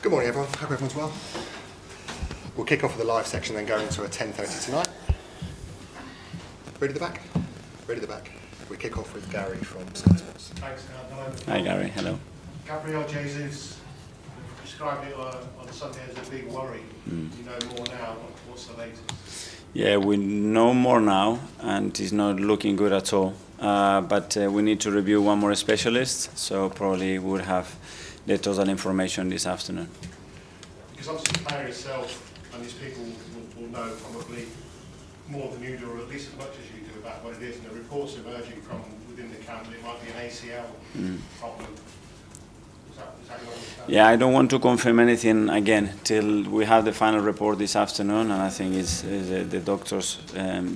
Good morning, everyone. Hope everyone's well. We'll kick off with the live section, then go into a 10:30 tonight. Ready at the back? Ready at the back. We kick off with Gary from Spurs. Thanks, hello. Hi, Gary. Hello. Gabriel Jesus described it on Sunday as a big worry. You know more now. What's the latest? Yeah, we know more now, and it's not looking good at all. But we need to review one more specialist, so probably we'll have the total information this afternoon. Because obviously the player itself and these people will know probably more than you do, or at least as much as you do, about what it is. And the reports emerging from within the camp that it might be an ACL problem. Is that your understanding? Yeah, I don't want to confirm anything again till we have the final report this afternoon, and I think it's the doctor's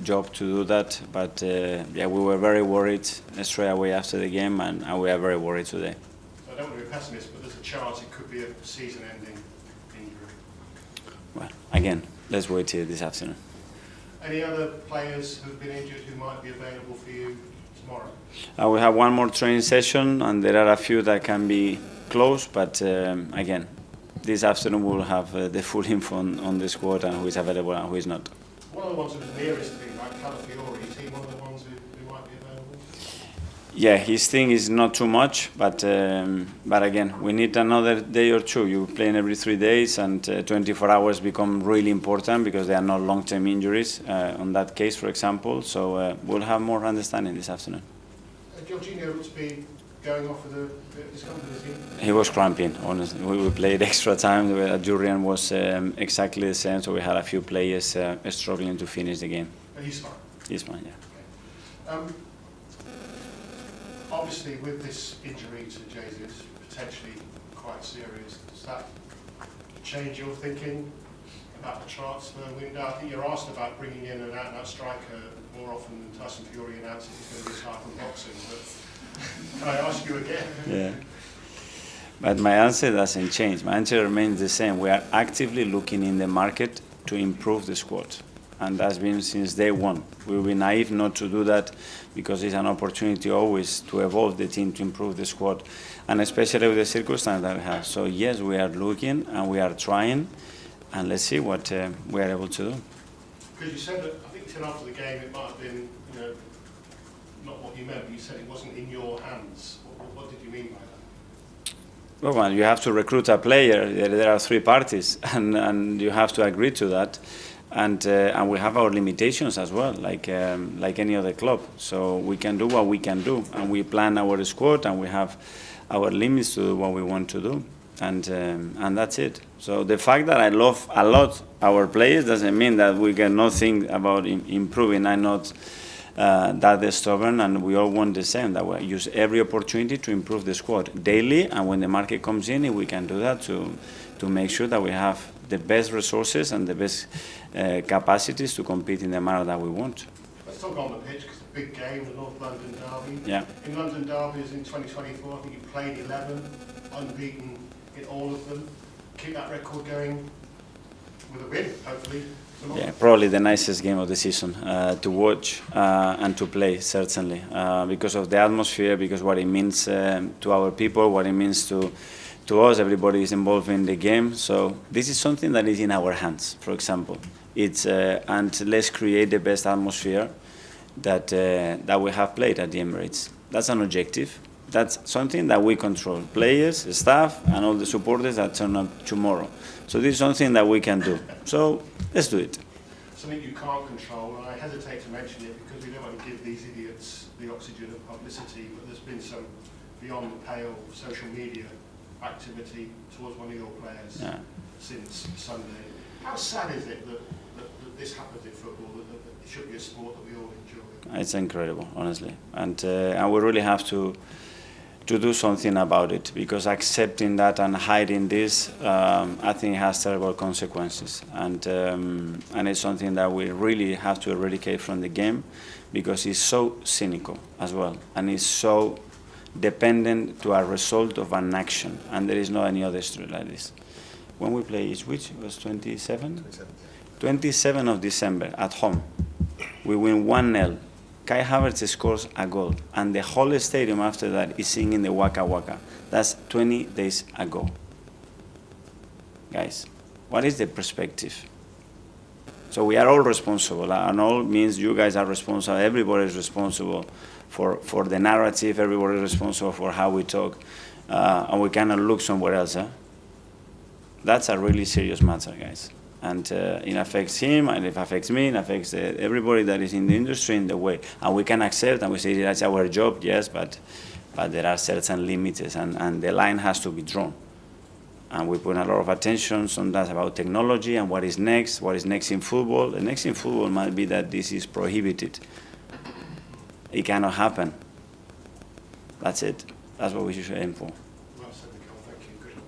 job to do that. But yeah, we were very worried straight away after the game, and we are very worried today. So I don't want to be a pessimist, but there's a chance it could be a season-ending injury. Well, again, let's wait till this afternoon. Any other players who've been injured who might be available for you tomorrow? We have one more training session, and there are a few that can be close, but again, this afternoon we'll have the full info on the squad and who is available and who is not. One of the ones who was nearest to being like Calafiori, is he one of the ones who might be available? Yeah, his thing is not too much, but again, we need another day or two. You play every 3 days, and 24 hours become really important because they are not long-term injuries on that case, for example. So we'll have more understanding this afternoon. Jorginho looks to be going off with a bit of discomfort, is he? He was cramping, honestly. We played extra time. Jurrian was exactly the same, so we had a few players struggling to finish the game. But he's fine. He's fine, yeah. Okay. Obviously, with this injury to Jesus, potentially quite serious, does that change your thinking about the transfer window? I think you're asked about bringing in an out-and-out striker more often than Tyson Fury announces he's going to retire from boxing, but can I ask you again? Yeah. But my answer doesn't change. My answer remains the same. We are actively looking in the market to improve the squad. And that's been since day one. We will be naive not to do that because it's an opportunity always to evolve the team, to improve the squad, and especially with the circumstances that we have. So yes, we are looking and we are trying, and let's see what we are able to do. Because you said that, I think you said after the game it might have been, not what you meant, but you said it wasn't in your hands. What did you mean by that? Well, you have to recruit a player. There are three parties, and you have to agree to that. And we have our limitations as well, like any other club. So we can do what we can do, and we plan our squad, and we have our limits to do what we want to do, and that's it. So the fact that I love a lot our players doesn't mean that we cannot think about improving. I'm not that stubborn, and we all want the same. That we use every opportunity to improve the squad daily, and when the market comes in, we can do that to make sure that we have the best resources and the best capacities to compete in the manner that we want. Let's talk on the pitch, because it's a big game, the North London derby. Yeah. In London derbies in 2024, I think you played 11, unbeaten in all of them. Keep that record going with a win, hopefully. Yeah, probably the nicest game of the season to watch and to play, certainly, because of the atmosphere, because what it means to our people, what it means to us. Everybody is involved in the game, so this is something that is in our hands. For example, it's and let's create the best atmosphere that we have played at the Emirates. That's an objective. That's something that we control. Players, staff, and all the supporters that turn up tomorrow. So this is something that we can do. So let's do it. Something you can't control, and I hesitate to mention it because we don't want to give these idiots the oxygen of publicity, but there's been some beyond the pale social media activity towards one of your players since Sunday. How sad is it that this happens in football, that it should be a sport that we all enjoy? It's incredible, honestly. And we really have to do something about it, because accepting that and hiding this, I think has terrible consequences. And it's something that we really have to eradicate from the game, because it's so cynical as well, and it's so dependent to a result of an action, and there is no any other story like this. When we play Ipswich, it was 27? 27 of December at home. We win 1-0. Kai Havertz scores a goal, and the whole stadium after that is singing the Waka Waka. That's 20 days ago. guys? What is the perspective? So we are all responsible, and all means you guys are responsible, everybody is responsible for the narrative, everybody is responsible for how we talk, and we cannot look somewhere else. That's a really serious matter, guys. And it affects him, and it affects me, it affects everybody that is in the industry in the way. And we can accept, and we say that's our job, yes, but there are certain limits, and the line has to be drawn. And we put a lot of attention on that about technology and what is next in football. The next in football might be that this is prohibited. It cannot happen. That's it. That's what we should aim for. Well said, Mikel. Thank you. Good.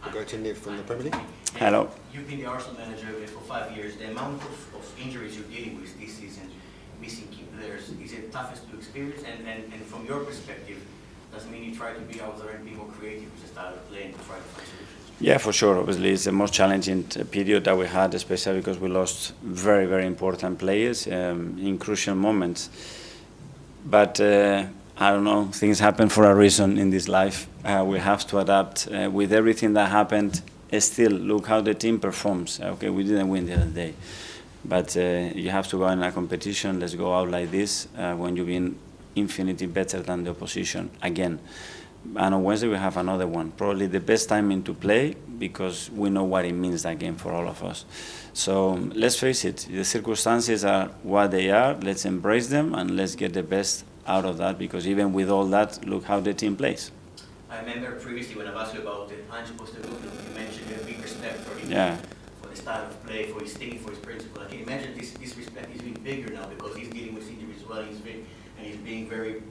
We'll go to Niv from the Premier League. Hello. You've been the Arsenal manager for 5 years. The amount of injuries you're dealing with this season, missing key players, is it toughest to experience? And from your perspective, does it mean you try to be out there and be more creative with the style of play and try to find solutions? Yeah, for sure. Obviously, it's the most challenging period that we had, especially because we lost very, very important players in crucial moments. But I don't know, things happen for a reason in this life. We have to adapt with everything that happened. Still, look how the team performs. Okay, we didn't win the other day. But you have to go in a competition. Let's go out like this when you've been infinitely better than the opposition again. And on Wednesday we have another one. Probably the best timing to play because we know what it means, that game, for all of us. So let's face it, the circumstances are what they are. Let's embrace them and let's get the best out of that, because even with all that, look how the team plays. I remember previously when I asked you about Ange Postecoglou, you mentioned you have big respect for him, Yeah. for the style of play, for his thinking, for his principle. I can imagine this respect is being bigger now because he's dealing with injuries as well. He's being very,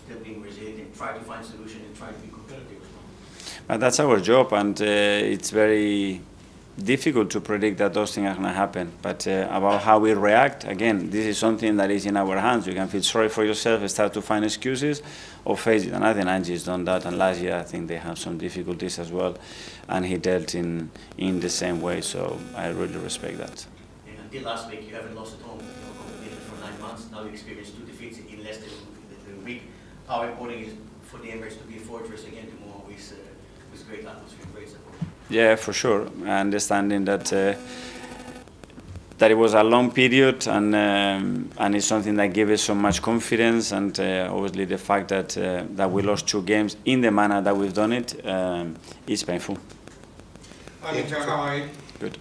still being resilient and trying to find solutions and trying to be competitive as well. But that's our job, and it's very difficult to predict that those things are going to happen. But about how we react, again, this is something that is in our hands. You can feel sorry for yourself, start to find excuses, or face it. And I think Angie's done that, and last year I think they have some difficulties as well, and he dealt in the same way, so I really respect that. And until last week, you haven't lost at home, competition for 9 months. Now you experienced 2 defeats in less than a week. How important is for the Emirates to be a fortress again tomorrow with great atmosphere and great support? Yeah, for sure. Understanding that that it was a long period, and it's something that gave us so much confidence, and obviously the fact that that we lost 2 games in the manner that we've done it is painful. Hi, Mikel, how are you? Good.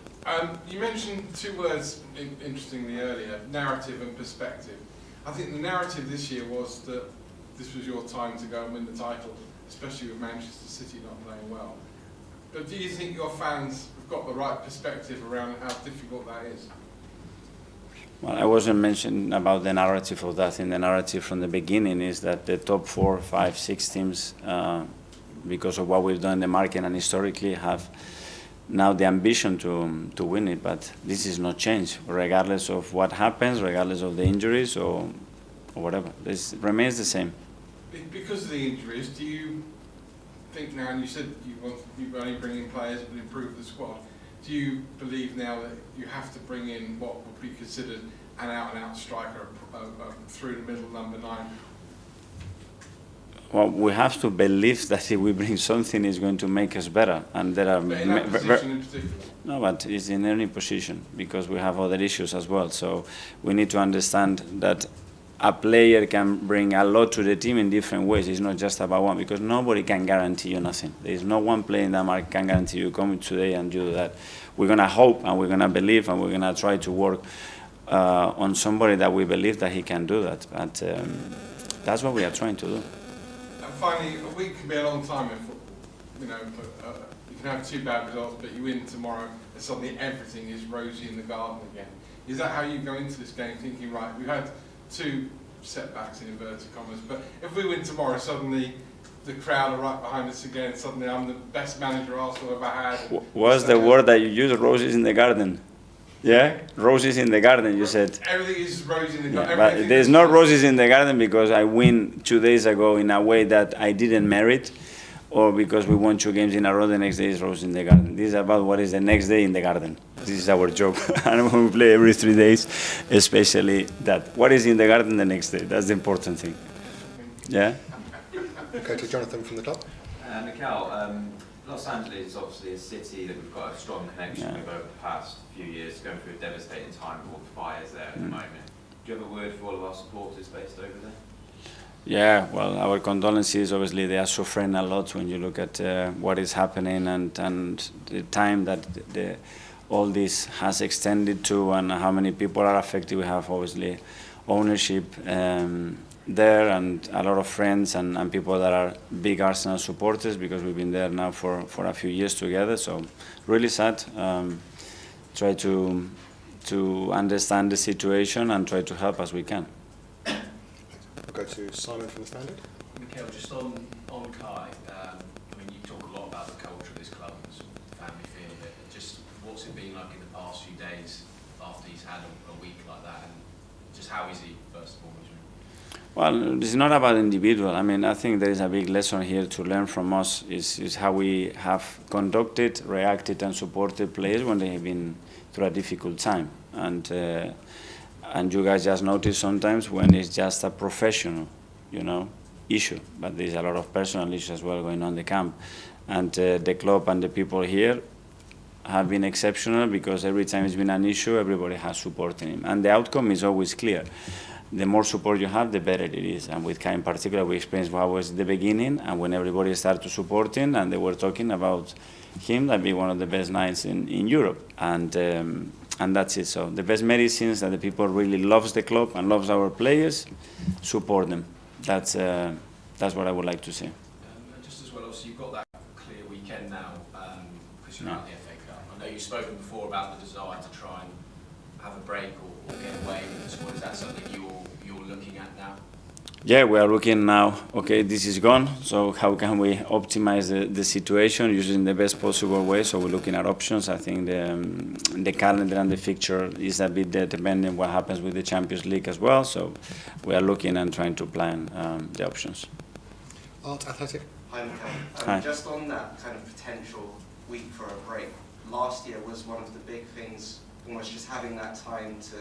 You mentioned 2 words interestingly earlier, narrative and perspective. I think the narrative this year was that this was your time to go and win the title, especially with Manchester City not playing well. But do you think your fans have got the right perspective around how difficult that is? Well, I wasn't mentioning about the narrative of that. In the narrative from the beginning is that the top 4, 5, 6 teams, because of what we've done in the market and historically, have now the ambition to win it. But this is not changed, regardless of what happens, regardless of the injuries or whatever. This remains the same. Because of the injuries, do you think now, and you said you only bring in players but improve the squad, do you believe now that you have to bring in what would be considered an out-and-out striker through the middle, number 9? Well, we have to believe that if we bring something, it's going to make us better. And there are But in that position in particular? No, but it's in any position, because we have other issues as well. So we need to understand that a player can bring a lot to the team in different ways. It's not just about one, because nobody can guarantee you nothing. There is no one player in that market can guarantee you come today and you do that. We're going to hope, and we're going to believe, and we're going to try to work on somebody that we believe that he can do that. But that's what we are trying to do. And finally, a week can be a long time in football. You can have 2 bad results, but you win tomorrow, and suddenly everything is rosy in the garden again. Is that how you go into this game, thinking, right, we've had 2 setbacks in inverted commas, but if we win tomorrow, suddenly the crowd are right behind us again, suddenly I'm the best manager Arsenal ever had. What's the word that you used? Roses in the garden. Yeah? Roses in the garden, you said. Everything is rosy in the garden. Yeah, but there's no roses in the garden because I win 2 days ago in a way that I didn't merit, or because we won 2 games in a row, the next day is roses in the garden. This is about what is the next day in the garden. This is our job. And when we play every 3 days, especially that. What is in the garden the next day? That's the important thing. Yeah? Okay, to Jonathan from the club. Mikel, Los Angeles is obviously a city that we've got a strong connection with over the past few years, going through a devastating time with all the fires there at the moment. Do you have a word for all of our supporters based over there? Yeah, well, our condolences. Obviously, they are suffering a lot when you look at what is happening and the time that all this has extended to and how many people are affected. We have obviously ownership there and a lot of friends and people that are big Arsenal supporters because we've been there now for a few years together. So really sad. Try to understand the situation and try to help as we can. We'll go to Simon from the Standard. Mikel, just on Kai, I mean, you talk a lot about the culture of this club and sort of family feel of it. Just what's it been like in the past few days after he's had a week like that, and just how is he, first of all? Well, it's not about individual. I mean, I think there is a big lesson here to learn from us is how we have conducted, reacted, and supported players when they have been through a difficult time. And you guys just notice sometimes when it's just a professional, issue, but there's a lot of personal issues as well going on in the camp. And the club and the people here have been exceptional because every time it's been an issue, everybody has supported him. And the outcome is always clear. The more support you have, the better it is. And with Kai in particular, we experienced what was the beginning, and when everybody started to support him, and they were talking about him, that'd be one of the best nights in Europe. And that's it. So the best medicine is that the people really loves the club and loves our players, support them. That's what I would like to see. Just as well, obviously, you've got that clear weekend now because you're out the FA Cup. I know you've spoken before about the desire to try and have a break or get away with the squad. Is that something you're looking at now? Yeah, we are looking now, okay, this is gone, so how can we optimize the situation using the best possible way? So we're looking at options. I think the calendar and the fixture is a bit depending on what happens with the Champions League as well. So we are looking and trying to plan the options. Art Athletic. Hi, Mikel. Hi. Just on that kind of potential week for a break, last year was one of the big things, almost just having that time to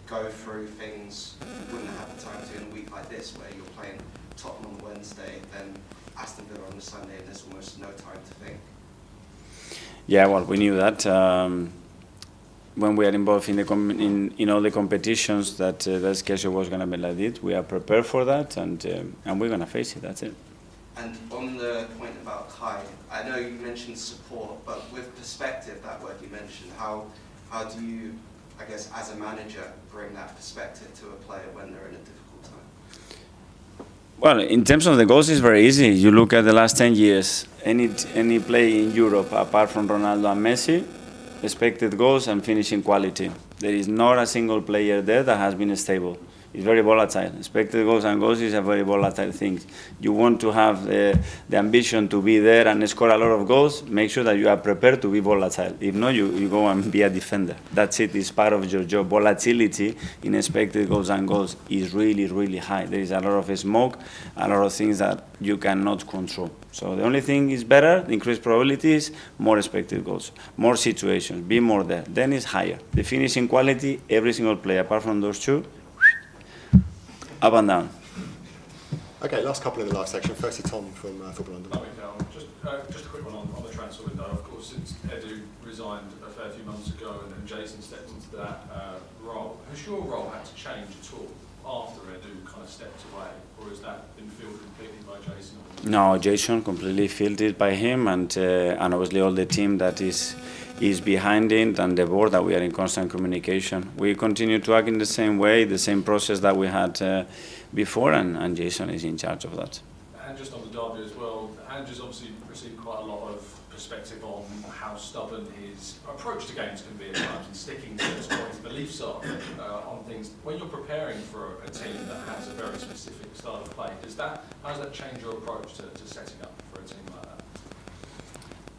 go through things you wouldn't have the time to in a week like this, where you're playing Tottenham on Wednesday, then Aston Villa on the Sunday, and there's almost no time to think. Yeah, well, we knew that when we are involved in all the competitions that the schedule was going to be like this. We are prepared for that, and we're going to face it. That's it. And on the point about Kai, I know you mentioned support, but with perspective, that word you mentioned, how do you, I guess, as a manager, bring that perspective to a player when they're in a difficult time? Well, in terms of the goals, it's very easy. You look at the last 10 years, any play in Europe, apart from Ronaldo and Messi, expected goals and finishing quality. There is not a single player there that has been stable. It's very volatile. Expected goals and goals is a very volatile thing. You want to have the ambition to be there and score a lot of goals, make sure that you are prepared to be volatile. If not, you go and be a defender. That's it. It's part of your job. Volatility in expected goals and goals is really, really high. There is a lot of smoke, a lot of things that you cannot control. So the only thing is better, increased probabilities, more expected goals, more situations, be more there. Then it's higher. The finishing quality, every single player, apart from those two, up and down. Okay, last couple in the live section. Firstly, Tom from Football London. Just a quick one on the transfer window. Of course, since Edu resigned a fair few months ago and then Jason stepped into that role, has your role had to change at all after Edu kind of stepped away, or has that been filled completely by Jason? No, Jason completely filled it by him, and obviously all the team that is behind it and the board that we are in constant communication. We continue to act in the same way, the same process that we had before, and Jason is in charge of that. And just on the derby as well, Andrew's obviously received quite a lot of perspective on how stubborn his approach to games can be at times and sticking to what his beliefs are on things. When you're preparing for a team that has a very specific style of play, how does that change your approach to setting up for a team like that?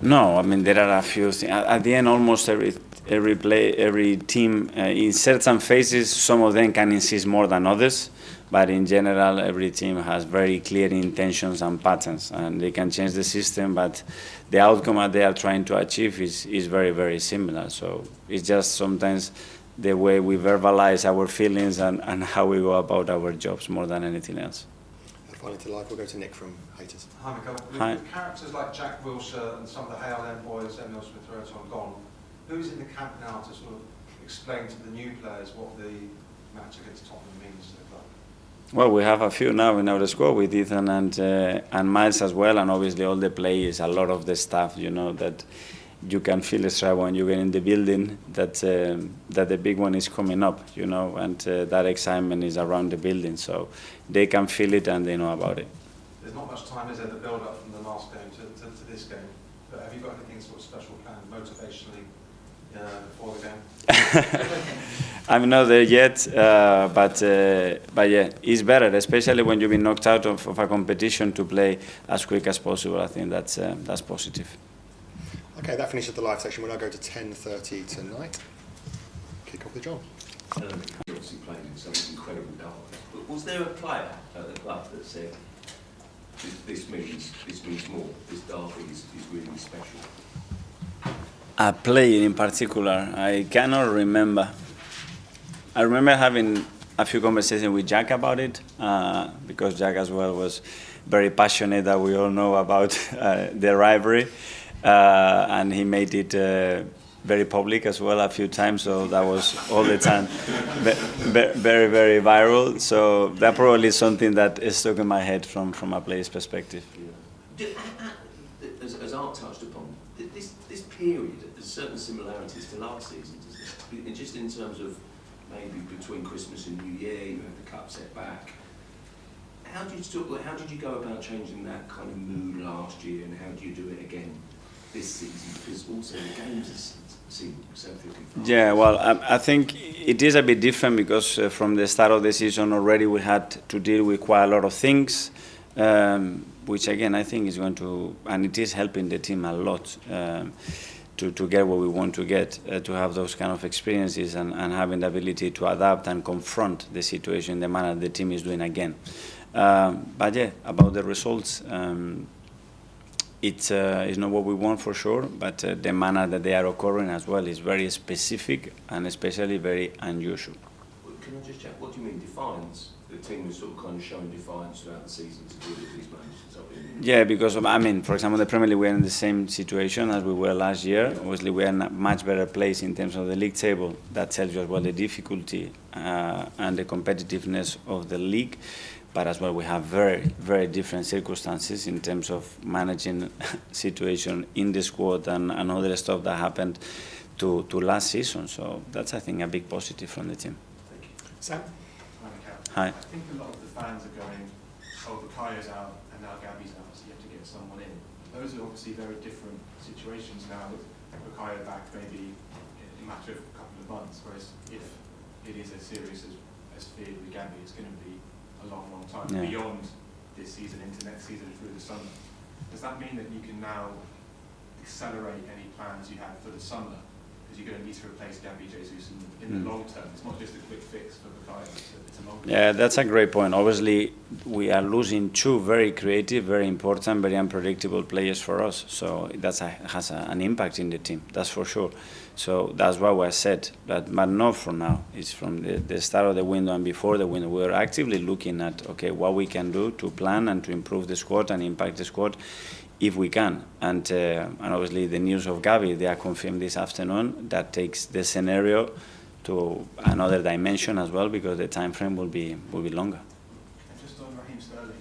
No, I mean, there are a few things. At the end, almost every team, in certain phases, some of them can insist more than others, but in general, every team has very clear intentions and patterns, and they can change the system, but the outcome that they are trying to achieve is very, very similar. So it's just sometimes the way we verbalize our feelings and how we go about our jobs more than anything else. Finally to live, we'll go to Nick from Haters. Hi, Mikel. Hi. With characters like Jack Wilshere and some of the Hale End boys, Emil Smith-Rowe are gone, who's in the camp now to sort of explain to the new players what the match against Tottenham means to the club? Well, we have a few now in our squad with Ethan and Miles as well, and obviously all the players, a lot of the staff, you know, that you can feel straight when you get in the building that the big one is coming up, you know, and that excitement is around the building, so they can feel it and they know about it. There's not much time, is there, the build-up from the last game to this game, but have you got anything sort of special planned motivationally before the game? I'm not there yet, but yeah, it's better, especially when you've been knocked out of a competition, to play as quick as possible. I think that's positive. Okay, that finishes the live section. We'll now go to 10:30 tonight. Kick off with John. You obviously played in some incredible derbies, but was there a player at the club that said, this means more, this derby is really special? A player in particular, I cannot remember. I remember having a few conversations with Jack about it, because Jack as well was very passionate, that we all know about the rivalry, and he made it very public as well a few times, so that was all the time very, very viral. So that probably is something that is stuck in my head from a player's perspective. Yeah. As Art touched upon, this period, there's certain similarities to last season, doesn't it? Just in terms of maybe between Christmas and New Year, you had the cup set back. How did you go about changing that kind of mood last year, and how do you do it again this season? Because also the games seem so thick and fast. Yeah, well, I think it is a bit different because from the start of the season already we had to deal with quite a lot of things, which again I think is going to, and it is helping the team a lot to get what we want to get, to have those kind of experiences and having the ability to adapt and confront the situation in the manner the team is doing again. But yeah, about the results, it's not what we want for sure, but the manner that they are occurring as well is very specific and especially very unusual. Can I just check, what do you mean defiance? The team was sort of kind of showing defiance throughout the season to deal with these moments. Yeah, because I mean, for example, the Premier League, we're in the same situation as we were last year. Obviously, we're in a much better place in terms of the league table. That tells you as well the difficulty and the competitiveness of the league. But as well, we have very, very different circumstances in terms of managing situation in the squad and other stuff that happened to last season. So that's, I think, a big positive from the team. Thank you. Sam? Hi. I think a lot of the fans are going, oh, Bukayo's out and now Gabby's out, so you have to get someone in. Those are obviously very different situations now, with Bukayo back maybe in a matter of a couple of months, whereas if it is as serious as feared with Gabby, it's going to be a long, long time, beyond this season, into next season, through the summer. Does that mean that you can now accelerate any plans you had for the summer? Because you're going to need to replace Gabby Jesus in the long term. It's not just a quick fix for Bukayo, it's a long term. Yeah, that's a great point. Obviously, we are losing two very creative, very important, very unpredictable players for us. So that has an impact in the team, that's for sure. So that's why I said that, but not for now. It's from the start of the window and before the window. We are actively looking at, okay, what we can do to plan and to improve the squad and impact the squad if we can. And obviously the news of Gavi, they are confirmed this afternoon. That takes the scenario to another dimension as well, because the time frame will be longer. And just on Raheem Sterling,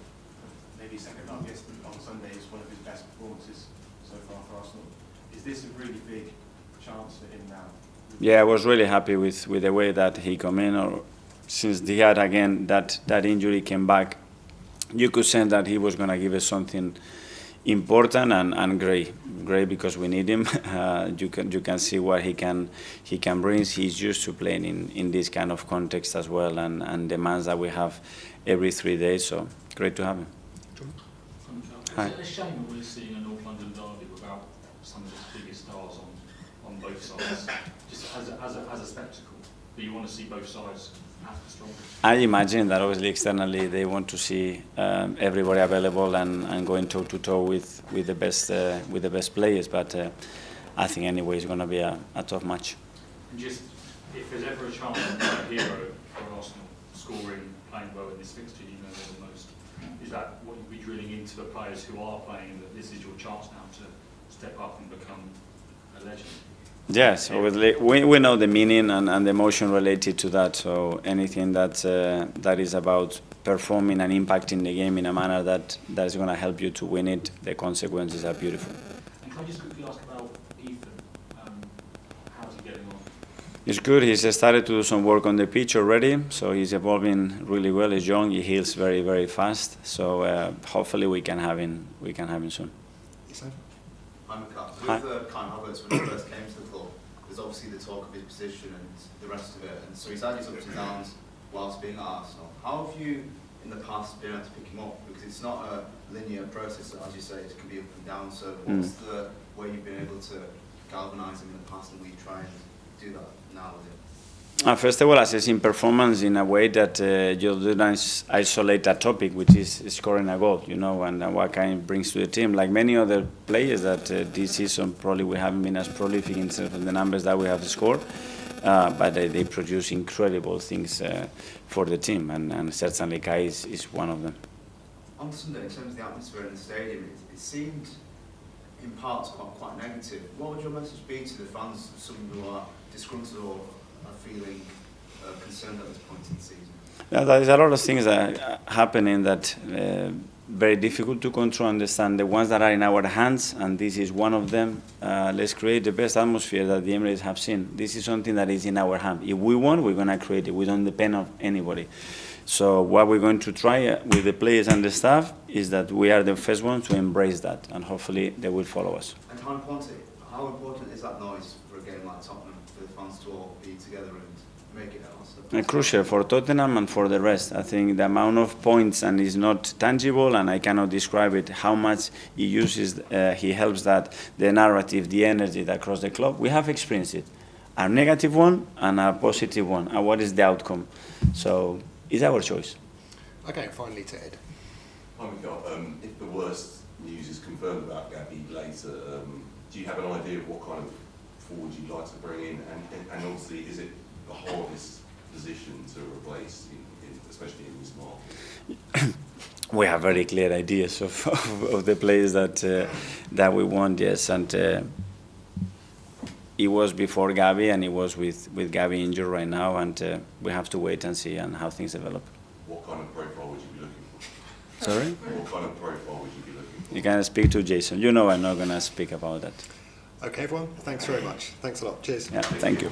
maybe second half yesterday on Sunday is one of his best performances so far for Arsenal. Is this a really big chance for him now? Yeah, I was really happy with the way that he came in. Or since he had again that injury came back, you could sense that he was going to give us something important and great because we need him. You can see what he can bring. He's used to playing in this kind of context as well, and demands that we have every 3 days. So great to have him. Hi. Is it a shame that we're seeing a North London derby without some of the biggest stars on both sides, just as a spectacle? Do you want to see both sides as the strongest? I imagine that obviously externally they want to see everybody available and going toe to toe with the best players. But I think anyway it's going to be a tough match. And just if there's ever a chance of a hero for Arsenal scoring, playing well in this fixture, you know they're the most Is that what you'll be drilling into the players who are playing, that this is your chance now to step up and become a legend? Yes, obviously we know the meaning and the emotion related to that. So anything that that is about performing and impacting the game in a manner that is going to help you to win it, the consequences are beautiful. And can I just quickly ask about Ethan? How's he getting on? He's good. He's started to do some work on the pitch already, so he's evolving really well. He's young. He heals very, very fast. So hopefully we can have him soon. Hi, Mikel. Hi. With Kai Havertz, when he first came to the club, there's obviously the talk of his position and the rest of it, and so he's had his ups and downs whilst being at Arsenal. How have you, in the past, been able to pick him up? Because it's not a linear process, as you say, it can be up and down. So what's the way you've been able to galvanise him in the past, and we try and do that now with him? First of all, assessing performance in a way that you do not isolate a topic, which is scoring a goal, you know, and what kind it brings to the team. Like many other players that this season probably we haven't been as prolific in terms of the numbers that we have scored, but they produce incredible things for the team, and certainly Kai is one of them. On Sunday, in terms of the atmosphere in the stadium, it seemed in parts quite negative. What would your message be to the fans, some who are disgruntled or are feeling concerned at this point in the season? Yeah, there is a lot of things that are happening that very difficult to control, understand. The ones that are in our hands, and this is one of them. Let's create the best atmosphere that the Emirates have seen. This is something that is in our hand. If we want, we're going to create it. We don't depend on anybody. So what we're going to try with the players and the staff is that we are the first ones to embrace that, and hopefully they will follow us. And how important is that noise for a game like Tottenham, for the fans to all be together and make it Crucial for Tottenham and for the rest. I think the amount of points, and is not tangible, and I cannot describe it, how much he uses, he helps that, the narrative, the energy that across the club. We have experienced it. A negative one and a positive one. And what is the outcome? So it's our choice. Okay, finally to Ed. Hi, Mikel. If the worst news is confirmed about Gabby later, do you have an idea of what kind of forward you'd like to bring in? And obviously, is it the hardest position to replace, especially in this market? We have very clear ideas of the players that we want, yes. And it was before Gabby, and it was with Gabby injured right now, and we have to wait and see how things develop. What kind of profile would you be looking for? Sorry? What kind of profile would you be looking for? You can speak to Jason. You know I'm not going to speak about that. Okay, everyone. Thanks very much. Thanks a lot. Cheers. Yeah, thank you.